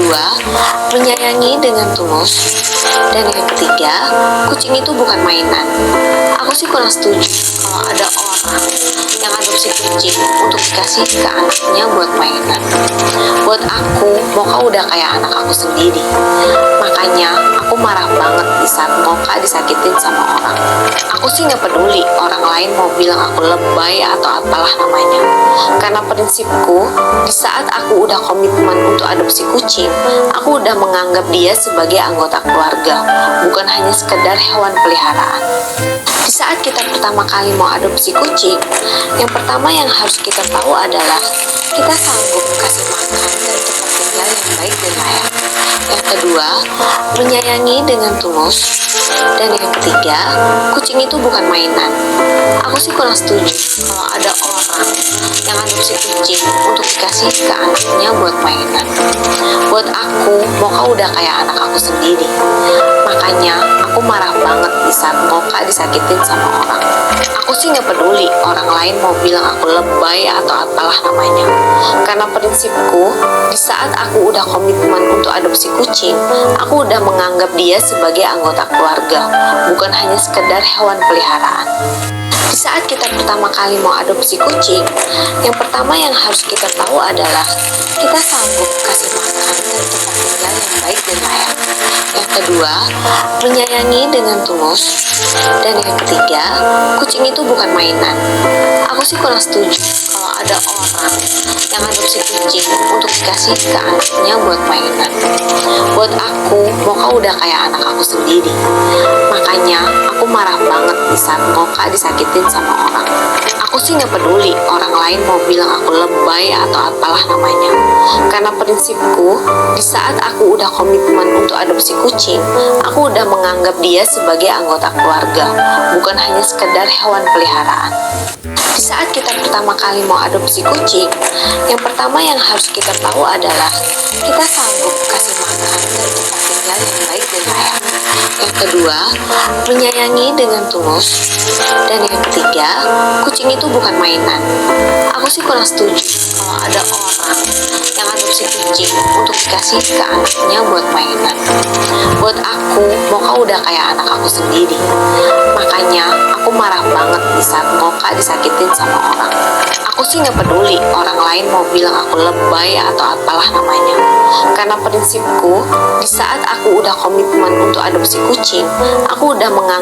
kedua, menyayangi dengan tulus. Dan yang ketiga, kucing itu bukan mainan. Aku sih kurang setuju kalau ada orang yang adopsi kucing untuk dikasih ke anaknya buat mainan. Buat aku, Mocha udah kayak anak aku sendiri. Makanya aku marah banget di saat Mocha disakitin sama orang. Aku sih nggak peduli orang lain mau bilang aku lebay atau apalah namanya. Karena prinsipku, di saat aku udah komitmen untuk adopsi kucing, aku udah menganggap dia sebagai anggota keluarga, bukan hanya sekedar hewan peliharaan. Di saat kita pertama kali mau adopsi kucing, yang pertama yang harus kita tahu adalah kita sanggup kasih makan dan tempat tinggal yang baik dan layak. Yang kedua, menyayangi dengan tulus. Dan yang ketiga, kucing itu bukan mainan. Aku sih kurang setuju kalau ada orang yang adopsi kucing untuk dikasih ke anaknya buat mainan. Buat aku, Mocha udah kayak anak aku sendiri. Makanya aku marah banget di saat Mocha disakitin sama orang. Aku sih nggak peduli orang lain mau bilang aku lebay atau apalah namanya. Karena prinsipku, di saat aku udah komitmen untuk adopsi kucing, aku udah menganggap dia sebagai anggota keluarga, bukan hanya sekedar hewan peliharaan. Di saat kita pertama kali mau adopsi kucing, yang pertama yang harus kita tahu adalah kita sanggup kasih makan dan tempat tinggal yang baik dan layak. Yang kedua, menyayangi dengan tulus. Dan yang ketiga, kucing itu bukan mainan. Aku sih kurang setuju kalau ada orang yang adopsi kucing untuk dikasih ke anaknya buat mainan. Buat aku, Mocha udah kayak anak aku sendiri. Makanya aku marah banget di saat Mocha disakitin sama orang. Aku sih nggak peduli orang lain mau bilang aku lebay atau apalah namanya. Karena prinsipku, di saat aku udah komitmen untuk adopsi kucing, aku udah menganggap dia sebagai anggota keluarga, bukan hanya sekedar hewan peliharaan. Di saat kita pertama kali mau adopsi kucing, yang pertama yang harus kita tahu adalah kita sanggup kasih makan dan tempat tinggal yang baik dan layak. Yang kedua, menyayangi dengan tulus. Dan yang ketiga, kucing itu bukan mainan. Aku sih kurang setuju kalau ada orang yang adopsi kucing untuk dikasih ke anaknya buat mainan. Buat aku, Mocha udah kayak anak aku sendiri. Makanya aku marah banget di saat Mocha disakitin sama orang. Aku sih nggak peduli orang lain mau bilang aku lebay atau apalah namanya. Karena prinsipku, di saat aku udah komitmen untuk adopsi kucing, aku udah menganggap